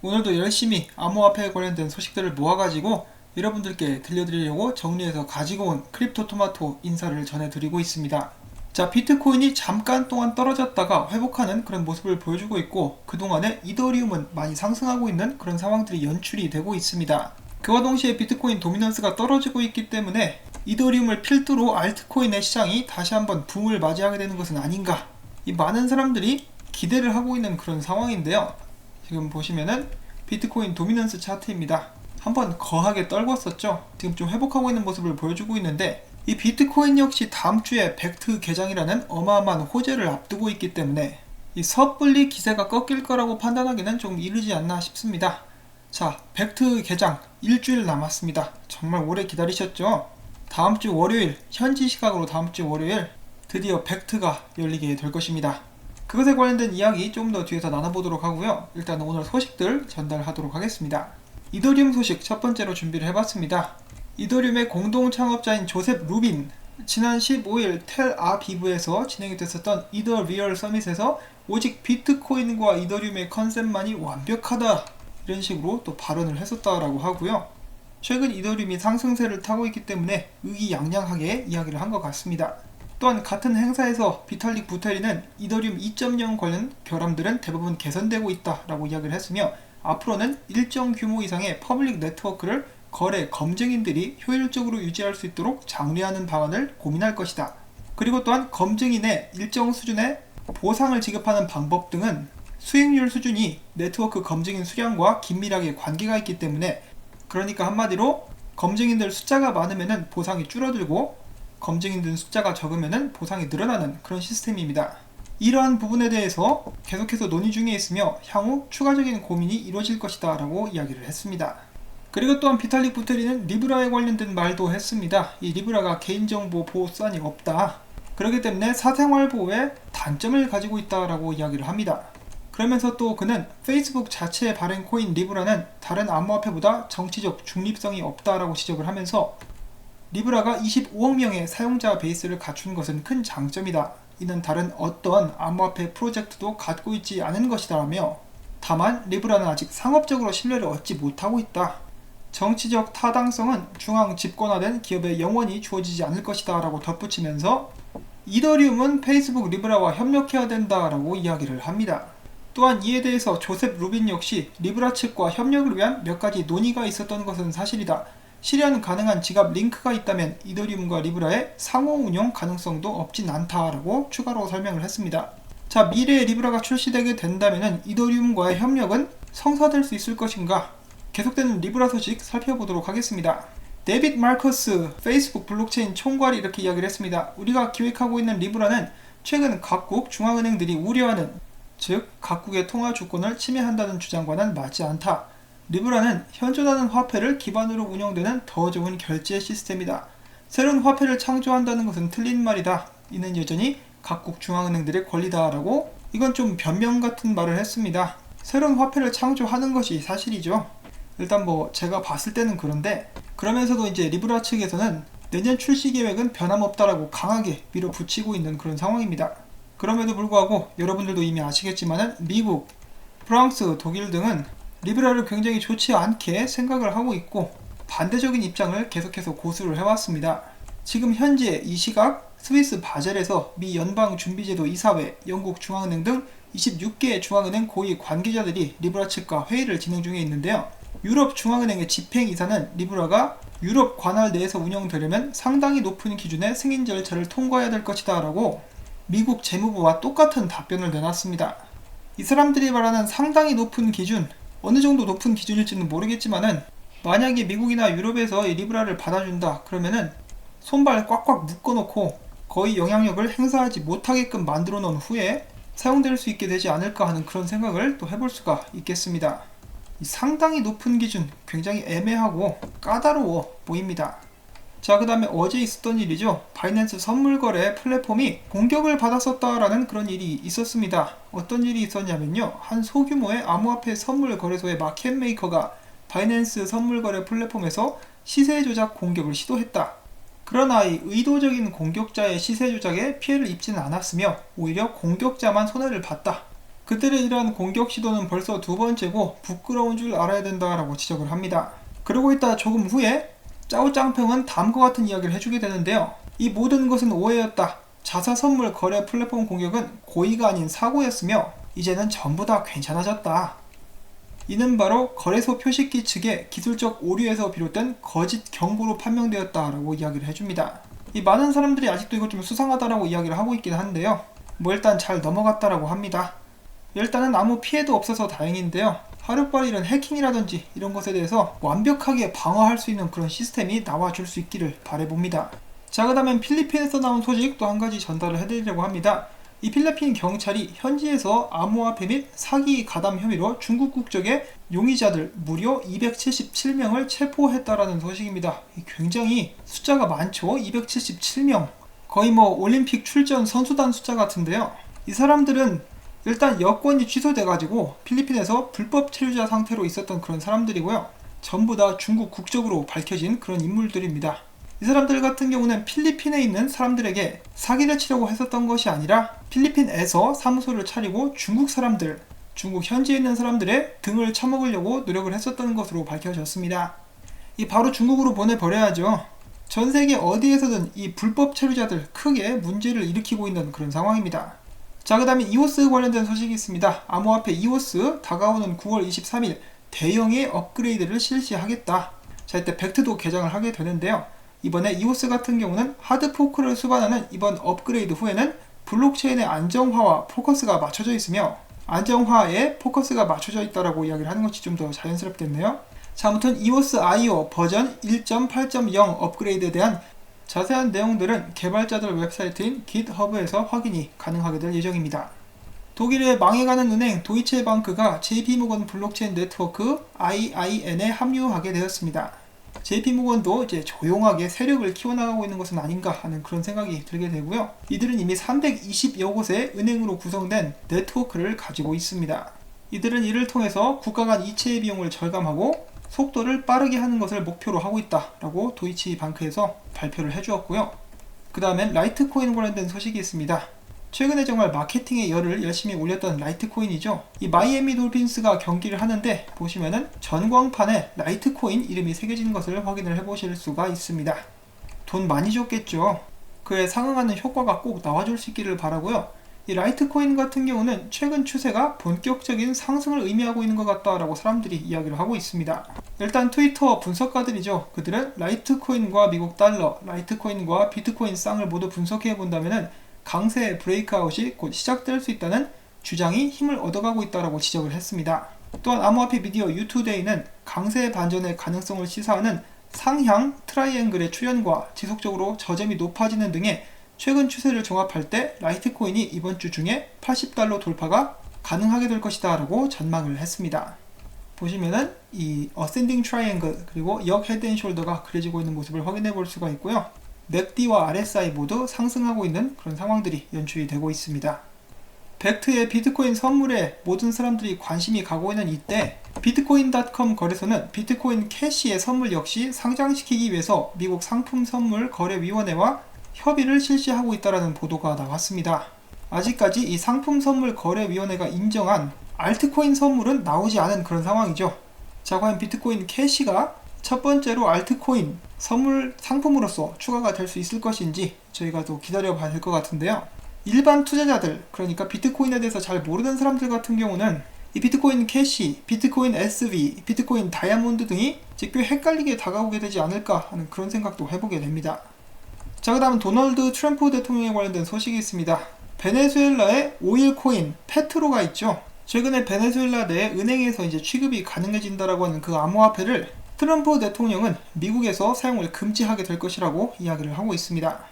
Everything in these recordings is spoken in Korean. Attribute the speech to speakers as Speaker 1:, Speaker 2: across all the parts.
Speaker 1: 오늘도 열심히 암호화폐에 관련된 소식들을 모아가지고 여러분들께 들려드리려고 정리해서 가지고 온 크립토토마토 인사를 전해드리고 있습니다. 자, 비트코인이 잠깐 동안 떨어졌다가 회복하는 그런 모습을 보여주고 있고, 그동안에 이더리움은 많이 상승하고 있는 그런 상황들이 연출이 되고 있습니다. 그와 동시에 비트코인 도미넌스가 떨어지고 있기 때문에 이더리움을 필두로 알트코인의 시장이 다시 한번 붐을 맞이하게 되는 것은 아닌가, 이 많은 사람들이 기대를 하고 있는 그런 상황인데요. 지금 보시면은 비트코인 도미넌스 차트입니다. 한번 거하게 떨궜었죠. 지금 좀 회복하고 있는 모습을 보여주고 있는데, 이 비트코인 역시 다음 주에 벡트 개장이라는 어마어마한 호재를 앞두고 있기 때문에 이 섣불리 기세가 꺾일 거라고 판단하기는 좀 이르지 않나 싶습니다. 자, 벡트 개장 일주일 남았습니다. 정말 오래 기다리셨죠? 다음 주 월요일, 현지 시각으로 다음 주 월요일 드디어 벡트가 열리게 될 것입니다. 그것에 관련된 이야기 좀 더 뒤에서 나눠보도록 하고요. 일단 오늘 소식들 전달하도록 하겠습니다. 이더리움 소식 첫 번째로 준비를 해봤습니다. 이더리움의 공동 창업자인 조셉 루빈, 지난 15일 텔아비브에서 진행이 됐었던 이더 리얼 서밋에서 오직 비트코인과 이더리움의 컨셉만이 완벽하다, 이런 식으로 또 발언을 했었다라고 하고요. 최근 이더리움이 상승세를 타고 있기 때문에 의기양양하게 이야기를 한 것 같습니다. 또한 같은 행사에서 비탈릭 부테린은 이더리움 2.0 관련 결함들은 대부분 개선되고 있다라고 이야기를 했으며, 앞으로는 일정 규모 이상의 퍼블릭 네트워크를 거래 검증인들이 효율적으로 유지할 수 있도록 장려하는 방안을 고민할 것이다. 그리고 또한 검증인의 일정 수준의 보상을 지급하는 방법 등은 수익률 수준이 네트워크 검증인 수량과 긴밀하게 관계가 있기 때문에, 그러니까 한마디로 검증인들 숫자가 많으면 보상이 줄어들고 검증인들 숫자가 적으면 보상이 늘어나는 그런 시스템입니다. 이러한 부분에 대해서 계속해서 논의 중에 있으며 향후 추가적인 고민이 이루어질 것이다 라고 이야기를 했습니다. 그리고 또한 비탈릭 부테린은 리브라에 관련된 말도 했습니다. 이 리브라가 개인정보 보호 수단이 없다, 그렇기 때문에 사생활 보호에 단점을 가지고 있다라고 이야기를 합니다. 그러면서 또 그는 페이스북 자체의 발행 코인 리브라는 다른 암호화폐보다 정치적 중립성이 없다라고 지적을 하면서, 리브라가 25억 명의 사용자 베이스를 갖춘 것은 큰 장점이다. 이는 다른 어떤 암호화폐 프로젝트도 갖고 있지 않은 것이다라며, 다만 리브라는 아직 상업적으로 신뢰를 얻지 못하고 있다. 정치적 타당성은 중앙 집권화된 기업에 영원히 주어지지 않을 것이다 라고 덧붙이면서, 이더리움은 페이스북 리브라와 협력해야 된다라고 이야기를 합니다. 또한 이에 대해서 조셉 루빈 역시 리브라 측과 협력을 위한 몇 가지 논의가 있었던 것은 사실이다. 실현 가능한 지갑 링크가 있다면 이더리움과 리브라의 상호 운용 가능성도 없진 않다라고 추가로 설명을 했습니다. 자, 미래에 리브라가 출시되게 된다면 이더리움과의 협력은 성사될 수 있을 것인가? 계속되는 리브라 소식 살펴보도록 하겠습니다. 데빗 마커스 페이스북 블록체인 총괄이 이렇게 이야기를 했습니다. 우리가 기획하고 있는 리브라는 최근 각국 중앙은행들이 우려하는, 즉 각국의 통화 주권을 침해한다는 주장과는 맞지 않다. 리브라는 현존하는 화폐를 기반으로 운영되는 더 좋은 결제 시스템이다. 새로운 화폐를 창조한다는 것은 틀린 말이다. 이는 여전히 각국 중앙은행들의 권리다라고, 이건 좀 변명 같은 말을 했습니다. 새로운 화폐를 창조하는 것이 사실이죠. 일단 제가 봤을 때는 그런데, 그러면서도 이제 리브라 측에서는 내년 출시 계획은 변함없다라고 강하게 밀어붙이고 있는 그런 상황입니다. 그럼에도 불구하고 여러분들도 이미 아시겠지만은 미국, 프랑스, 독일 등은 리브라를 굉장히 좋지 않게 생각을 하고 있고 반대적인 입장을 계속해서 고수를 해왔습니다. 지금 현재 이 시각 스위스 바젤에서 미 연방준비제도 이사회, 영국 중앙은행 등 26개의 중앙은행 고위 관계자들이 리브라 측과 회의를 진행 중에 있는데요. 유럽 중앙은행의 집행이사는 리브라가 유럽 관할 내에서 운영되려면 상당히 높은 기준의 승인 절차를 통과해야 될 것이다 라고 미국 재무부와 똑같은 답변을 내놨습니다. 이 사람들이 말하는 상당히 높은 기준, 어느 정도 높은 기준일지는 모르겠지만은, 만약에 미국이나 유럽에서 이 리브라를 받아준다 그러면은 손발 꽉꽉 묶어놓고 거의 영향력을 행사하지 못하게끔 만들어 놓은 후에 사용될 수 있게 되지 않을까 하는 그런 생각을 또 해볼 수가 있겠습니다. 이 상당히 높은 기준, 굉장히 애매하고 까다로워 보입니다. 자, 그 다음에 어제 있었던 일이죠. 바이낸스 선물거래 플랫폼이 공격을 받았었다라는 그런 일이 있었습니다. 어떤 일이 있었냐면요, 한 소규모의 암호화폐 선물 거래소의 마켓메이커가 바이낸스 선물거래 플랫폼에서 시세 조작 공격을 시도했다. 그러나 이 의도적인 공격자의 시세 조작에 피해를 입지는 않았으며 오히려 공격자만 손해를 봤다. 그들의 이러한 공격 시도는 벌써 두 번째고 부끄러운 줄 알아야 된다라고 지적을 합니다. 그러고 있다 조금 후에 짜오짱평은 다음과 같은 이야기를 해주게 되는데요. 이 모든 것은 오해였다. 자사 선물 거래 플랫폼 공격은 고의가 아닌 사고였으며 이제는 전부 다 괜찮아졌다. 이는 바로 거래소 표식기 측의 기술적 오류에서 비롯된 거짓 경고로 판명되었다라고 이야기를 해줍니다. 이 많은 사람들이 아직도 이거 좀 수상하다라고 이야기를 하고 있긴 한데요. 일단 잘 넘어갔다라고 합니다. 일단은 아무 피해도 없어서 다행인데요. 하루빨리 이런 해킹이라든지 이런 것에 대해서 완벽하게 방어할 수 있는 그런 시스템이 나와줄 수 있기를 바라봅니다. 자, 그 다음엔 필리핀에서 나온 소식 또 한 가지 전달을 해드리려고 합니다. 이 필리핀 경찰이 현지에서 암호화폐 및 사기 가담 혐의로 중국 국적의 용의자들 무려 277명을 체포했다라는 소식입니다. 굉장히 숫자가 많죠. 277명. 거의 올림픽 출전 선수단 숫자 같은데요. 이 사람들은 일단 여권이 취소돼가지고 필리핀에서 불법 체류자 상태로 있었던 그런 사람들이고요. 전부 다 중국 국적으로 밝혀진 그런 인물들입니다. 이 사람들 같은 경우는 필리핀에 있는 사람들에게 사기를 치려고 했었던 것이 아니라 필리핀에서 사무소를 차리고 중국 사람들, 중국 현지에 있는 사람들의 등을 쳐먹으려고 노력을 했었던 것으로 밝혀졌습니다. 이 바로 중국으로 보내버려야죠. 전 세계 어디에서든 이 불법 체류자들 크게 문제를 일으키고 있는 그런 상황입니다. 자, 그 다음에 이오스 관련된 소식이 있습니다. 암호화폐 이오스 다가오는 9월 23일 대형의 업그레이드를 실시하겠다. 자, 이때 벡트도 개장을 하게 되는데요. 이번에 이오스 같은 경우는 하드포크를 수반하는 이번 업그레이드 후에는 블록체인의 안정화와 포커스가 맞춰져 있으며 안정화에 포커스가 맞춰져 있다라고 이야기를 하는 것이 좀 더 자연스럽겠네요. 자, 아무튼 이오스 IO 버전 1.8.0 업그레이드에 대한 자세한 내용들은 개발자들 웹사이트인 GitHub에서 확인이 가능하게 될 예정입니다. 독일의 망해가는 은행 도이체방크가 JP모건 블록체인 네트워크 IIN에 합류하게 되었습니다. JP모건도 이제 조용하게 세력을 키워나가고 있는 것은 아닌가 하는 그런 생각이 들게 되고요. 이들은 이미 320여 곳의 은행으로 구성된 네트워크를 가지고 있습니다. 이들은 이를 통해서 국가 간 이체의 비용을 절감하고 속도를 빠르게 하는 것을 목표로 하고 있다라고 도이치방크에서 발표를 해주었고요. 그 다음엔 라이트코인 관련된 소식이 있습니다. 최근에 정말 마케팅의 열을 열심히 올렸던 라이트코인이죠. 이 마이애미 돌핀스가 경기를 하는데 보시면은 전광판에 라이트코인 이름이 새겨진 것을 확인을 해보실 수가 있습니다. 돈 많이 줬겠죠. 그에 상응하는 효과가 꼭 나와줄 수 있기를 바라고요. 이 라이트코인 같은 경우는 최근 추세가 본격적인 상승을 의미하고 있는 것 같다라고 사람들이 이야기를 하고 있습니다. 일단 트위터 분석가들이죠. 그들은 라이트코인과 미국 달러, 라이트코인과 비트코인 쌍을 모두 분석해 본다면은 강세 브레이크아웃이 곧 시작될 수 있다는 주장이 힘을 얻어가고 있다라고 지적을 했습니다. 또한 암호화폐 미디어 유투데이는 강세 반전의 가능성을 시사하는 상향 트라이앵글의 출현과 지속적으로 저점이 높아지는 등의 최근 추세를 종합할 때 라이트코인이 이번 주 중에 $80 돌파가 가능하게 될 것이다 라고 전망을 했습니다. 보시면은 이 어센딩 트라이앵글 그리고 역 헤드앤숄더가 그려지고 있는 모습을 확인해 볼 수가 있고요. 맥디와 RSI 모두 상승하고 있는 그런 상황들이 연출이 되고 있습니다. 벡트의 비트코인 선물에 모든 사람들이 관심이 가고 있는 이때 비트코인.com 거래소는 비트코인 캐시의 선물 역시 상장시키기 위해서 미국 상품선물거래위원회와 협의를 실시하고 있다는 보도가 나왔습니다. 아직까지 이 상품선물거래위원회가 인정한 알트코인 선물은 나오지 않은 그런 상황이죠. 자, 과연 비트코인 캐시가 첫 번째로 알트코인 선물 상품으로서 추가가 될 수 있을 것인지 저희가 또 기다려 봐야 될 것 같은데요. 일반 투자자들, 그러니까 비트코인에 대해서 잘 모르는 사람들 같은 경우는 이 비트코인 캐시, 비트코인 SV, 비트코인 다이아몬드 등이 꽤 헷갈리게 다가오게 되지 않을까 하는 그런 생각도 해보게 됩니다. 자, 그 다음은 도널드 트럼프 대통령에 관련된 소식이 있습니다. 베네수엘라의 오일 코인 페트로가 있죠. 최근에 베네수엘라 내 은행에서 이제 취급이 가능해진다라고 하는 그 암호화폐를 트럼프 대통령은 미국에서 사용을 금지하게 될 것이라고 이야기를 하고 있습니다.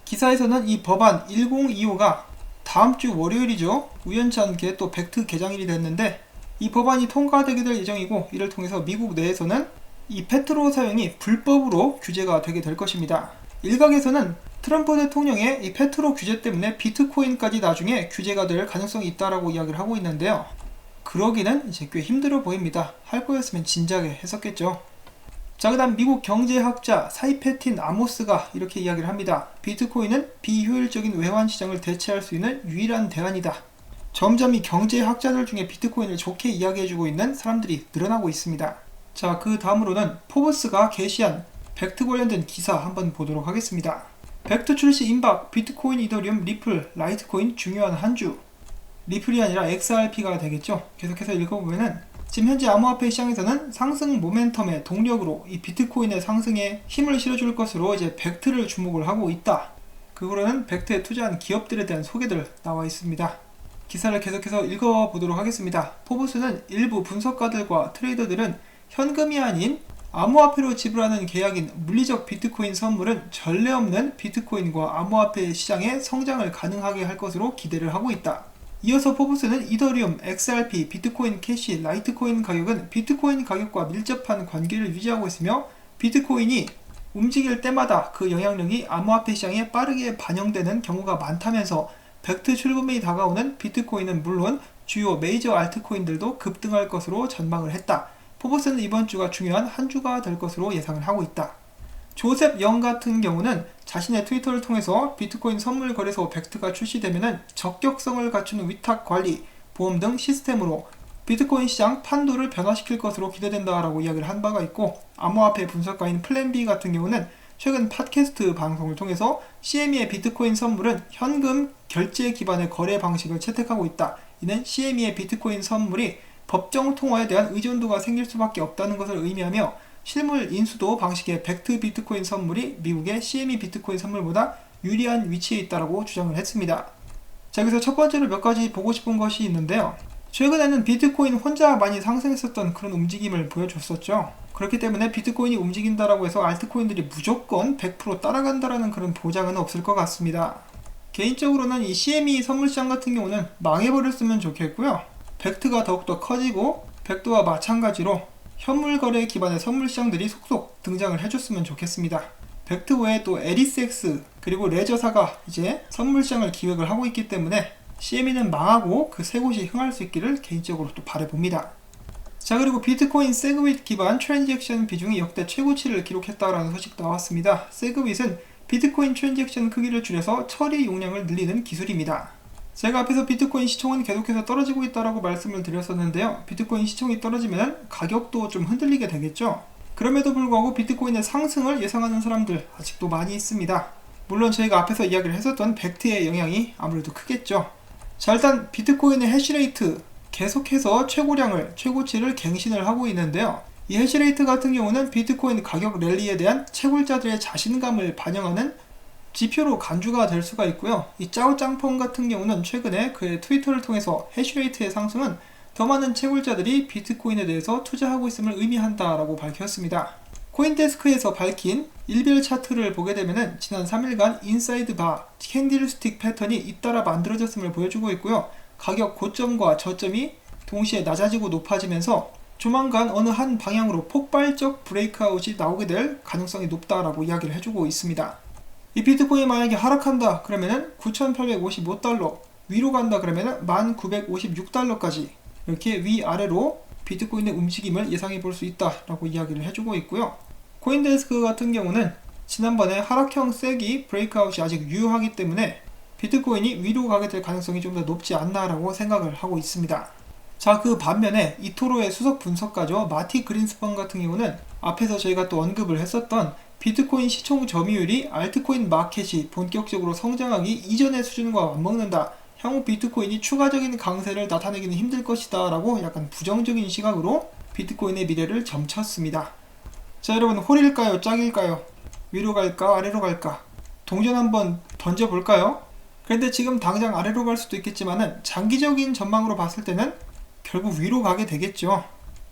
Speaker 1: 기사에서는 이 법안 1025가 다음 주 월요일이죠. 우연치 않게 또 벡트 개장일이 됐는데 이 법안이 통과되게 될 예정이고 이를 통해서 미국 내에서는 이 페트로 사용이 불법으로 규제가 되게 될 것입니다. 일각에서는 트럼프 대통령의 이 페트로 규제 때문에 비트코인까지 나중에 규제가 될 가능성이 있다라고 이야기를 하고 있는데요. 그러기는 이제 꽤 힘들어 보입니다. 할 거였으면 진작에 했었겠죠. 자, 그 다음 미국 경제학자 사이페틴 아모스가 이렇게 이야기를 합니다. 비트코인은 비효율적인 외환 시장을 대체할 수 있는 유일한 대안이다. 점점 이 경제학자들 중에 비트코인을 좋게 이야기해주고 있는 사람들이 늘어나고 있습니다. 자, 그 다음으로는 포브스가 게시한 벡트 관련된 기사 한번 보도록 하겠습니다. 벡트 출시 임박, 비트코인, 이더리움, 리플, 라이트코인 중요한 한 주. 리플이 아니라 XRP가 되겠죠. 계속해서 읽어보면은 지금 현재 암호화폐 시장에서는 상승 모멘텀의 동력으로 이 비트코인의 상승에 힘을 실어줄 것으로 이제 벡트를 주목을 하고 있다. 그 후로는 벡트에 투자한 기업들에 대한 소개들 나와 있습니다. 기사를 계속해서 읽어보도록 하겠습니다. 포브스는 일부 분석가들과 트레이더들은 현금이 아닌 암호화폐로 지불하는 계약인 물리적 비트코인 선물은 전례 없는 비트코인과 암호화폐 시장의 성장을 가능하게 할 것으로 기대를 하고 있다. 이어서 포브스는 이더리움, XRP, 비트코인 캐시, 라이트코인 가격은 비트코인 가격과 밀접한 관계를 유지하고 있으며 비트코인이 움직일 때마다 그 영향력이 암호화폐 시장에 빠르게 반영되는 경우가 많다면서 벡트 출범이 다가오는 비트코인은 물론 주요 메이저 알트코인들도 급등할 것으로 전망을 했다. 포브스는 이번 주가 중요한 한 주가 될 것으로 예상을 하고 있다. 조셉 영 같은 경우는 자신의 트위터를 통해서 비트코인 선물 거래소 벡트가 출시되면 적격성을 갖춘 위탁 관리, 보험 등 시스템으로 비트코인 시장 판도를 변화시킬 것으로 기대된다라고 이야기를 한 바가 있고, 암호화폐 분석가인 플랜B 같은 경우는 최근 팟캐스트 방송을 통해서 CME의 비트코인 선물은 현금 결제 기반의 거래 방식을 채택하고 있다. 이는 CME의 비트코인 선물이 법정 통화에 대한 의존도가 생길 수밖에 없다는 것을 의미하며 실물 인수도 방식의 벡트 비트코인 선물이 미국의 CME 비트코인 선물보다 유리한 위치에 있다고 주장을 했습니다. 자, 여기서 첫 번째로 몇 가지 보고 싶은 것이 있는데요. 최근에는 비트코인 혼자 많이 상승했었던 그런 움직임을 보여줬었죠. 그렇기 때문에 비트코인이 움직인다라고 해서 알트코인들이 무조건 100% 따라간다라는 그런 보장은 없을 것 같습니다. 개인적으로는 이 CME 선물시장 같은 경우는 망해버렸으면 좋겠고요. 벡트가 더욱더 커지고 벡트와 마찬가지로 현물 거래 기반의 선물 시장들이 속속 등장을 해줬으면 좋겠습니다. 벡트 외에 또 에리스X 그리고 레저사가 이제 선물 시장을 기획을 하고 있기 때문에 CME는 망하고 그 세 곳이 흥할 수 있기를 개인적으로 또 바라봅니다. 자, 그리고 비트코인 세그윗 기반 트랜잭션 비중이 역대 최고치를 기록했다라는 소식도 나왔습니다. 세그윗은 비트코인 트랜잭션 크기를 줄여서 처리 용량을 늘리는 기술입니다. 제가 앞에서 비트코인 시총은 계속해서 떨어지고 있다라고 말씀을 드렸었는데요. 비트코인 시총이 떨어지면 가격도 좀 흔들리게 되겠죠. 그럼에도 불구하고 비트코인의 상승을 예상하는 사람들 아직도 많이 있습니다. 물론 저희가 앞에서 이야기를 했었던 벡트의 영향이 아무래도 크겠죠. 자, 일단 비트코인의 해시레이트 계속해서 최고치를 갱신을 하고 있는데요. 이 해시레이트 같은 경우는 비트코인 가격 랠리에 대한 채굴자들의 자신감을 반영하는 지표로 간주가 될 수가 있고요. 이 짜오짱펑 같은 경우는 최근에 그의 트위터를 통해서 해시레이트의 상승은 더 많은 채굴자들이 비트코인에 대해서 투자하고 있음을 의미한다라고 밝혔습니다. 코인데스크에서 밝힌 일별 차트를 보게 되면 지난 3일간 인사이드 바 캔들스틱 패턴이 잇따라 만들어졌음을 보여주고 있고요. 가격 고점과 저점이 동시에 낮아지고 높아지면서 조만간 어느 한 방향으로 폭발적 브레이크아웃이 나오게 될 가능성이 높다라고 이야기를 해주고 있습니다. 이 비트코인이 만약에 하락한다 그러면은 9,855달러, 위로 간다 그러면은 1,956달러까지 이렇게 위아래로 비트코인의 움직임을 예상해 볼 수 있다라고 이야기를 해주고 있고요. 코인데스크 같은 경우는 지난번에 하락형 세기 브레이크아웃이 아직 유효하기 때문에 비트코인이 위로 가게 될 가능성이 좀 더 높지 않나라고 생각을 하고 있습니다. 자, 그 반면에 이토로의 수석 분석가죠. 마티 그린스펀 같은 경우는 앞에서 저희가 또 언급을 했었던 비트코인 시총 점유율이 알트코인 마켓이 본격적으로 성장하기 이전의 수준과 맞먹는다. 향후 비트코인이 추가적인 강세를 나타내기는 힘들 것이다 라고 약간 부정적인 시각으로 비트코인의 미래를 점쳤습니다. 자, 여러분, 홀일까요? 짝일까요? 위로 갈까? 아래로 갈까? 동전 한번 던져볼까요? 그런데 지금 당장 아래로 갈 수도 있겠지만은 장기적인 전망으로 봤을 때는 결국 위로 가게 되겠죠.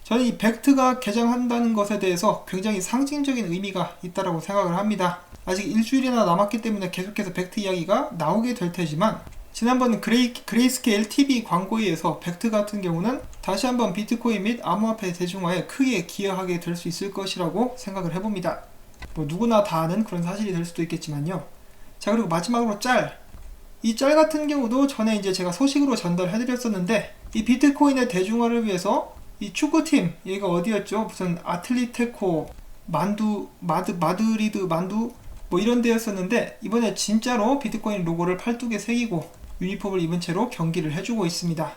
Speaker 1: 저는 이 벡트가 개장한다는 것에 대해서 굉장히 상징적인 의미가 있다고 생각을 합니다. 아직 일주일이나 남았기 때문에 계속해서 벡트 이야기가 나오게 될 테지만 지난번 그레이스케일 TV 광고에 의해서 벡트 같은 경우는 다시 한번 비트코인 및 암호화폐 대중화에 크게 기여하게 될 수 있을 것이라고 생각을 해봅니다. 뭐 누구나 다 아는 그런 사실이 될 수도 있겠지만요. 자, 그리고 마지막으로 이 짤 같은 경우도 전에 이제 제가 소식으로 전달해드렸었는데 이 비트코인의 대중화를 위해서 이 축구팀, 얘가 어디였죠? 무슨 아틀리테코 마드리드 만두 뭐 이런 데였었는데 이번에 진짜로 비트코인 로고를 팔뚝에 새기고 유니폼을 입은 채로 경기를 해주고 있습니다.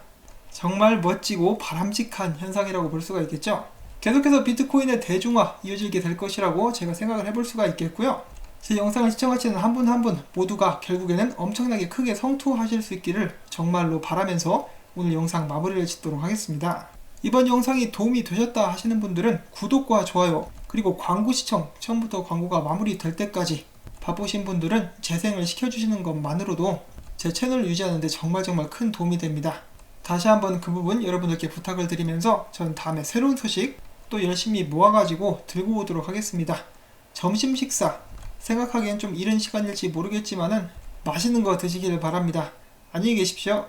Speaker 1: 정말 멋지고 바람직한 현상이라고 볼 수가 있겠죠. 계속해서 비트코인의 대중화 이어지게 될 것이라고 제가 생각을 해볼 수가 있겠고요. 제 영상을 시청하시는 한 분 한 분 모두가 결국에는 엄청나게 크게 성투하실 수 있기를 정말로 바라면서 오늘 영상 마무리를 짓도록 하겠습니다. 이번 영상이 도움이 되셨다 하시는 분들은 구독과 좋아요, 그리고 광고 시청, 처음부터 광고가 마무리될 때까지 바쁘신 분들은 재생을 시켜주시는 것만으로도 제 채널을 유지하는 데 정말 큰 도움이 됩니다. 다시 한번 그 부분 여러분들께 부탁을 드리면서 전 다음에 새로운 소식 또 열심히 모아가지고 들고 오도록 하겠습니다. 점심 식사, 생각하기엔 좀 이른 시간일지 모르겠지만은 맛있는 거 드시기를 바랍니다. 안녕히 계십시오.